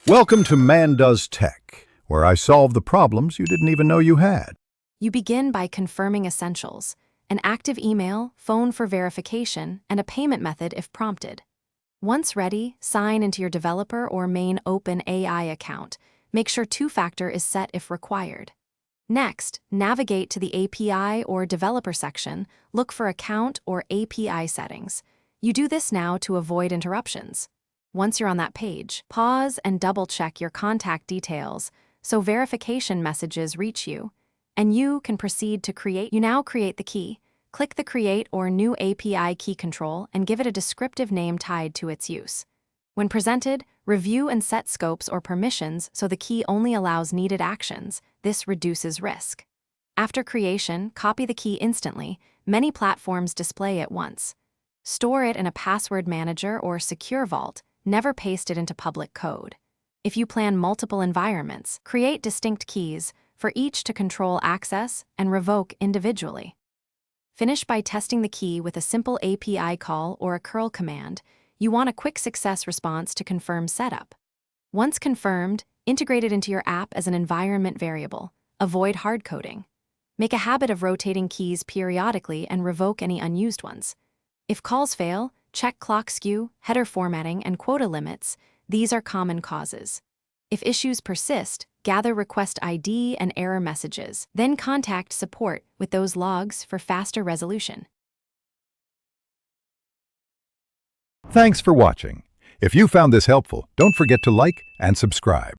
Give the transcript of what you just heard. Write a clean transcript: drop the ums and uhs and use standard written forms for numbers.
Welcome to Man Does Tech, where I solve the problems you didn't even know you had. You begin by confirming essentials: an active email, phone for verification, and a payment method if prompted. Once ready, sign into your developer or main Openai account. Make sure two-factor is set if required. Next, navigate to the API or developer section, look for account or API settings. You do this now to avoid interruptions. Once you're on that page, pause and double-check your contact details so verification messages reach you, and you can proceed to create. You now create the key. Click the Create or New API key control and give it a descriptive name tied to its use. When presented, review and set scopes or permissions so the key only allows needed actions. This reduces risk. After creation, copy the key instantly. Many platforms display it once. Store it in a password manager or secure vault. Never paste it into public code. If you plan multiple environments, create distinct keys for each to control access and revoke individually. Finish by testing the key with a simple API call or a curl command. You want a quick success response to confirm setup. Once confirmed, integrate it into your app as an environment variable. Avoid hard coding. Make a habit of rotating keys periodically and revoke any unused ones. If calls fail, check clock skew, header formatting, and quota limits. These are common causes. If issues persist, gather request ID and error messages. Then contact support with those logs for faster resolution. Thanks for watching. If you found this helpful, don't forget to like and subscribe.